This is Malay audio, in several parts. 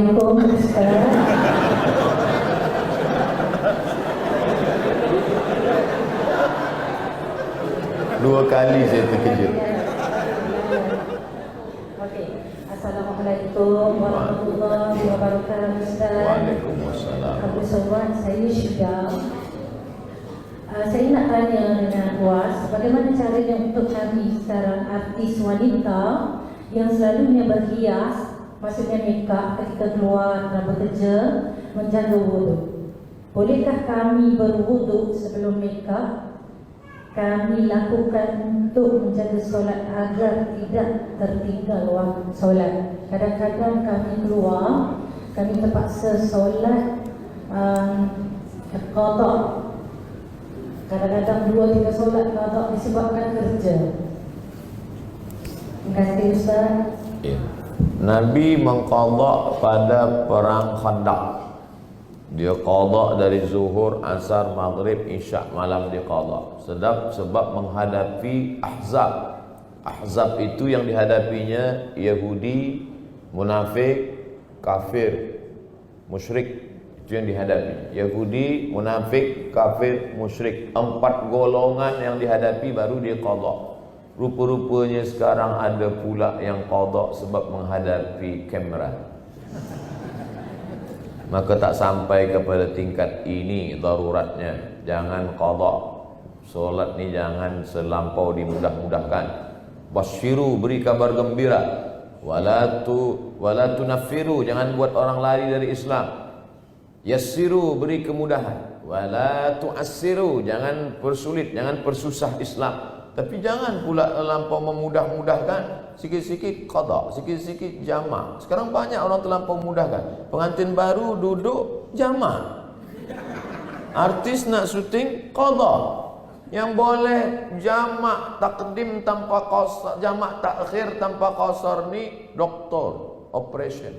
Assalamualaikum Ustaz. Dua kali saya terkejut. Okey. Assalamualaikum warahmatullahi wabarakatuh Ustaz. Waalaikumsalam. Abdul Somad, saya Syida. Saya nak tanya dengan puas, bagaimana caranya untuk kami sekarang artis wanita yang selalunya berhias, maksudnya makeup ketika keluar dan bekerja, menjaga wuduk. Bolehkah kami berwuduk sebelum makeup? Kami lakukan untuk menjaga solat agar tidak tertinggal waktu solat. Kadang-kadang kami keluar, kami terpaksa solat qada. Kadang-kadang 2-3 solat qada disebabkan kerja. Terima kasih Ustaz. Ya. Nabi mengqadha pada perang Khandaq. Dia qadha dari zuhur, asar, maghrib, isya, malam dia qadha. Sebab menghadapi Ahzab. Ahzab itu yang dihadapinya Yahudi, munafik, kafir, musyrik. Itu yang dihadapi. Yahudi, munafik, kafir, musyrik. 4 golongan yang dihadapi baru dia qadha. Rupa-rupanya sekarang ada pula yang qadha sebab menghadapi kamera. Maka tak sampai kepada tingkat ini daruratnya. Jangan qadha. Solat ni jangan selampau dimudah-mudahkan. Basyiru, beri kabar gembira. Wala tunaffiru, jangan buat orang lari dari Islam. Yassiru, beri kemudahan. Wala tu'assiru, jangan persulit, jangan persusah Islam. Tapi jangan pula terlampau memudah-mudahkan. Sikit-sikit qada, sikit-sikit jama'. Sekarang banyak orang terlampau mudahkan. Pengantin baru duduk jama'. Artis nak syuting qada. Yang boleh jama' takdim tanpa qasar, jama' takhir tanpa qasar ni doktor, operation.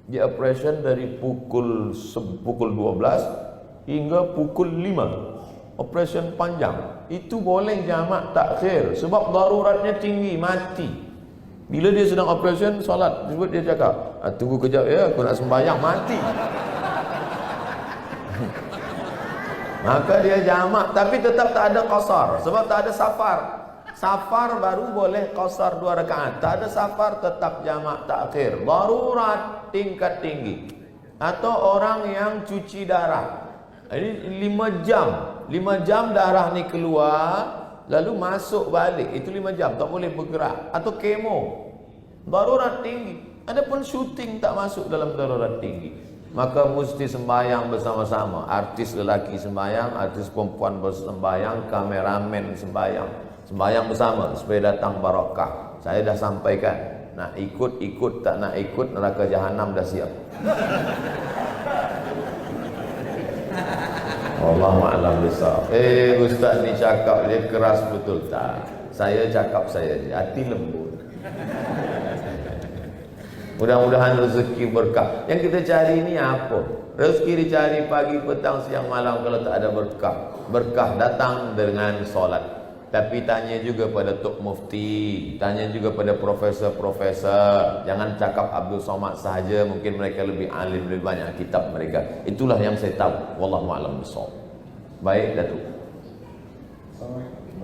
Dia operation dari pukul 12 hingga pukul 5. Operation panjang. Itu boleh jamak takhir sebab daruratnya tinggi, mati. Bila dia sedang operation solat, sebut dia cakap, tunggu kejap ya, aku nak sembahyang, mati. Maka dia jamak, tapi tetap tak ada qasar sebab tak ada safar. Safar baru boleh qasar 2 rakaat. Tak ada safar tetap jamak takhir. Darurat tingkat tinggi. Atau orang yang cuci darah. Ini 5 jam. 5 jam darah ni keluar lalu masuk balik. Itu 5 jam, tak boleh bergerak. Atau kemo. Darurat tinggi. Adapun syuting tak masuk dalam darurat tinggi. Maka mesti sembahyang bersama-sama. Artis lelaki sembahyang, artis perempuan bersembahyang, kameramen sembahyang. Sembahyang bersama supaya datang barakah. Saya dah sampaikan. Nak ikut, tak nak ikut, neraka jahanam dah siap. Wallahu a'lam bishawab. Ustaz ni cakap dia keras betul tak? Saya cakap saya hati lembut. Mudah-mudahan rezeki berkah. Yang kita cari ni apa? Rezeki dicari pagi, petang, siang, malam. Kalau tak ada berkah, berkah datang dengan solat. Tapi tanya juga pada Tok Mufti, tanya juga pada profesor-profesor. Jangan cakap Abdul Somad sahaja, mungkin mereka lebih alim, lebih banyak kitab mereka. Itulah yang saya tahu. Wallahu a'lam bishawab. Baik, Datuk.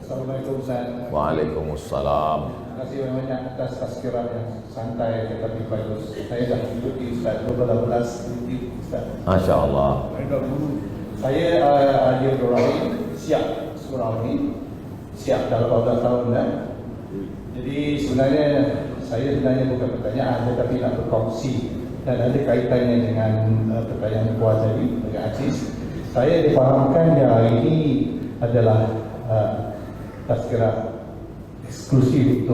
Assalamualaikum Ustaz. Waalaikumsalam. Terima kasih banyak atas tazkirah yang santai tetapi bagus. Saya dah mengikuti Ustaz 12 Ustaz. Masya Allah. Saya Adi Abdul Rahim, siap surau ini. Siap dah 18 tahun dah. Jadi sebenarnya saya bukan pertanyaan tetapi nak berkongsi dan ada kaitannya dengan pertanyaan puas tadi bagi Aziz. Saya difahamkan yang ini adalah tazkirah eksklusif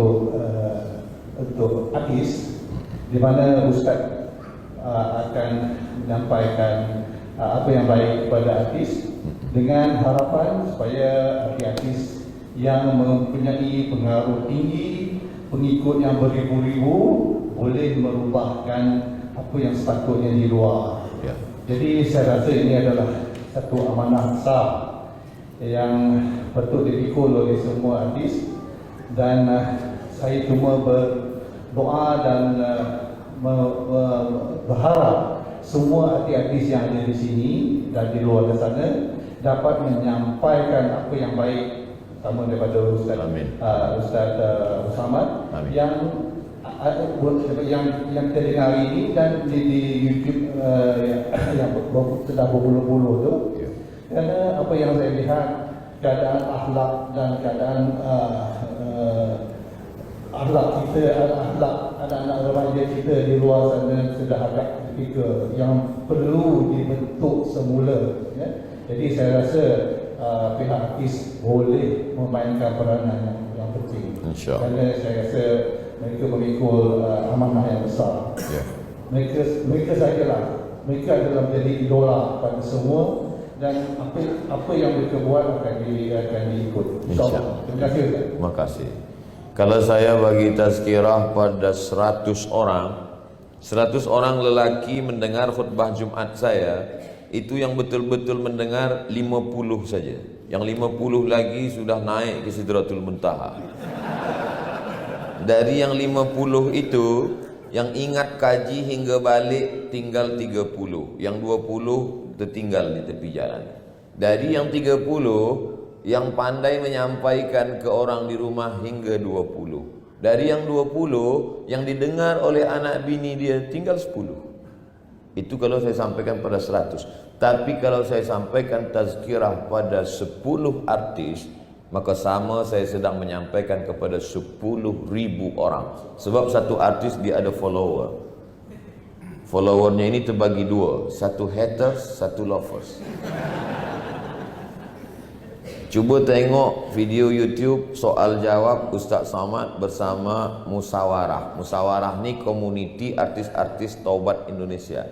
untuk artis di mana Ustaz akan menyampaikan apa yang baik kepada artis dengan harapan supaya artis yang mempunyai pengaruh tinggi, pengikut yang beribu-ribu boleh merubahkan apa yang sepatutnya di luar. Ya. Jadi saya rasa ini adalah satu amanah besar yang patut dipikul oleh semua artis dan saya cuma berdoa dan berharap semua artis-artis yang ada di sini dan di luar sana dapat menyampaikan apa yang baik, sama daripada Ustaz Samad yang terdengar ini dan di YouTube yang sudah berpuluh-puluh tu. Kerana apa yang saya lihat, keadaan akhlak dan keadaan akhlak kita, akhlak anak-anak remaja kita di luar sana sudah agak ketika yang perlu dibentuk semula, ya. Jadi saya rasa pihak artis boleh memainkan peranan yang penting. InsyaAllah. Kerana saya rasa mereka memikul amanah yang besar. Mereka sajalah, mereka adalah menjadi idola pada semua, dan apa yang mereka buat akan diikut. InsyaAllah. Terima kasih Ustaz. Terima kasih. Kalau saya bagi tazkirah pada 100 orang lelaki mendengar khutbah Jumat saya, itu yang betul-betul mendengar 50 saja. Yang 50 lagi sudah naik ke Sidratul Muntaha. Dari yang 50 itu, yang ingat kaji hingga balik tinggal 30. Yang 20 tertinggal di tepi jalan. Dari yang 30, yang pandai menyampaikan ke orang di rumah hingga 20. Dari yang 20, yang didengar oleh anak bini dia tinggal 10. Itu kalau saya sampaikan pada 100. Tapi kalau saya sampaikan tazkirah pada 10 artis, maka sama saya sedang menyampaikan kepada 10.000 orang. Sebab satu artis dia ada follower. Followernya ini terbagi dua, satu haters, satu lovers. Cuba tengok video YouTube soal jawab Ustaz Samad bersama Musawarah. Musawarah ni komuniti artis-artis taubat Indonesia.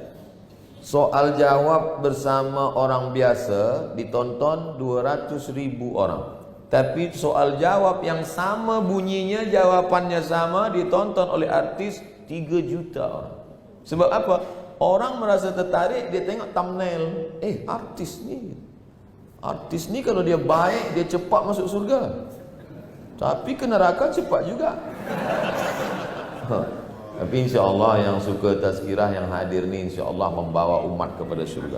Soal jawab bersama orang biasa ditonton 200.000 orang. Tapi soal jawab yang sama bunyinya, jawapannya sama, ditonton oleh artis 3 juta orang. Sebab apa? Orang merasa tertarik, dia tengok thumbnail. Artis ni kalau dia baik, dia cepat masuk surga. Tapi ke neraka cepat juga. Tapi insya-Allah yang suka tazkirah yang hadir ni insya-Allah membawa umat kepada surga.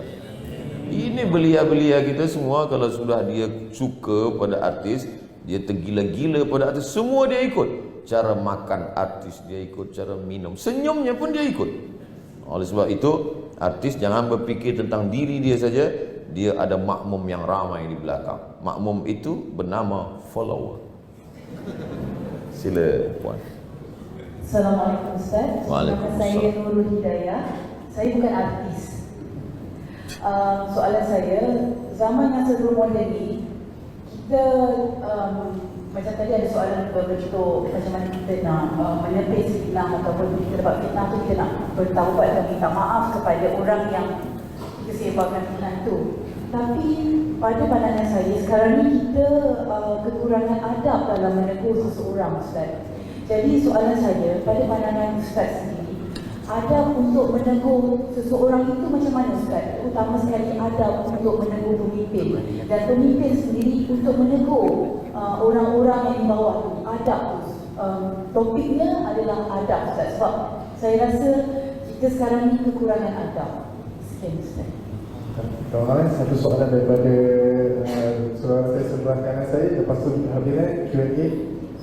Ini belia-belia kita semua, kalau sudah dia suka pada artis, dia tergila-gila pada artis, semua dia ikut. Cara makan artis dia ikut, cara minum, senyumnya pun dia ikut. Oleh sebab itu, artis jangan berfikir tentang diri dia saja, dia ada makmum yang ramai di belakang. Makmum itu bernama follower. Sila puan. Assalamualaikum Ustaz. Waalaikumsalam. Saya Nurul Hidayah. Saya bukan artis. Soalan saya, zaman yang sebelum moden ni, kita macam tadi ada soalan berbentuk macam mana kita nak menepis fitnah, ataupun kita dapat fitnah tu kita nak bertaubat dan minta maaf kepada orang yang kita sebarkan fitnah itu. Tapi pada pandangan saya sekarang ni kita kekurangan adab dalam menegur seseorang, Ustaz. Jadi soalan saya, pada pandangan Ustaz sendiri, adab untuk menegur seseorang itu macam mana Ustaz? Utama sekali adab untuk menegur pemimpin, dan pemimpin sendiri untuk menegur orang-orang yang di bawah tu. Adab tu topiknya adalah adab Ustaz. Sebab saya rasa kita sekarang ni kekurangan adab. Sekian Ustaz. Kawan-kawan, satu soalan daripada saudara saya sebelah kanan saya. Lepas tu habisnya Q&A.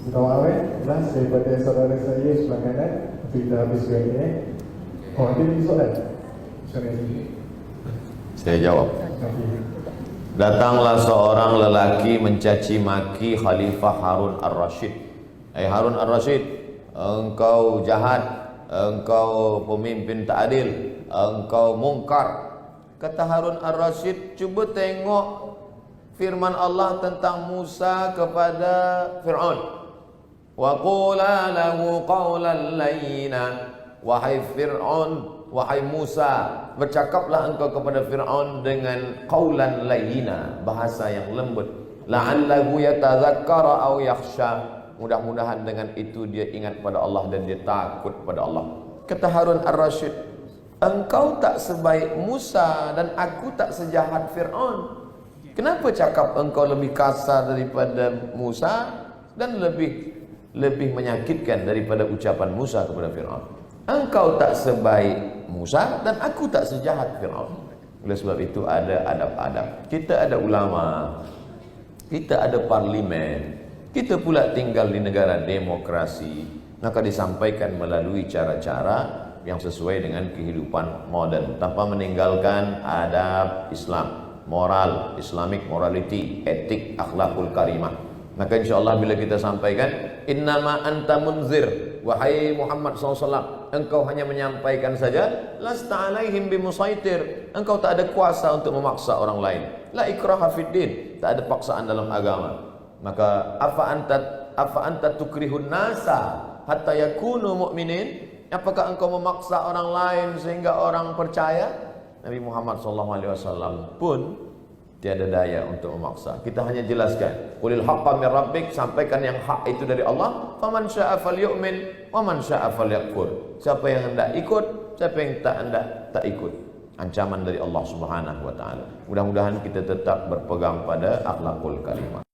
Kawan-kawan, last daripada saudara saya sebelah kanan. Lepas kita habis Q&A. Oh, ada lagi soalan? Saya jawab. Datanglah seorang lelaki mencaci maki Khalifah Harun Ar-Rasyid. Harun Ar-Rasyid, engkau jahat, engkau pemimpin tak adil, engkau mungkar. Kata Harun Ar-Rasyid, cuba tengok firman Allah tentang Musa kepada Fir'aun. Wa qula lahu qawlan layyina. Wahai Fir'aun, wahai Musa, bercakaplah engkau kepada Fir'aun dengan qawlan layyina, bahasa yang lembut. La'allahu yatadzakkara aw yakhsha. Mudah-mudahan dengan itu dia ingat pada Allah dan dia takut pada Allah. Kata Harun Ar-Rasyid, engkau tak sebaik Musa dan aku tak sejahat Fir'aun. Kenapa cakap engkau lebih kasar daripada Musa dan lebih menyakitkan daripada ucapan Musa kepada Fir'aun? engkau tak sebaik Musa dan aku tak sejahat Fir'aun. Oleh sebab itu ada adab-adab. Kita ada ulama, kita ada parlimen, kita pula tinggal di negara demokrasi, maka disampaikan melalui cara-cara yang sesuai dengan kehidupan modern tanpa meninggalkan adab Islam, moral, Islamic morality, etik, akhlakul karimah. Maka insyaAllah bila kita sampaikan innama anta munzir, wahai Muhammad SAW, engkau hanya menyampaikan saja, lasta alaihim bimusaitir, engkau tak ada kuasa untuk memaksa orang lain, la ikraha fiddin, tak ada paksaan dalam agama. Maka afa anta tukrihun nasa hatta yakunu mu'minin, apakah engkau memaksa orang lain sehingga orang percaya? Nabi Muhammad SAW pun tiada daya untuk memaksa. Kita hanya jelaskan, qulil haqqa min rabbik, sampaikan yang hak itu dari Allah. Faman syaa'a falyu'min wa man syaa'a falyakfur. Siapa yang hendak ikut, siapa yang tak hendak tak ikut. Ancaman dari Allah Subhanahu wa taala. Mudah-mudahan kita tetap berpegang pada akhlakul karimah.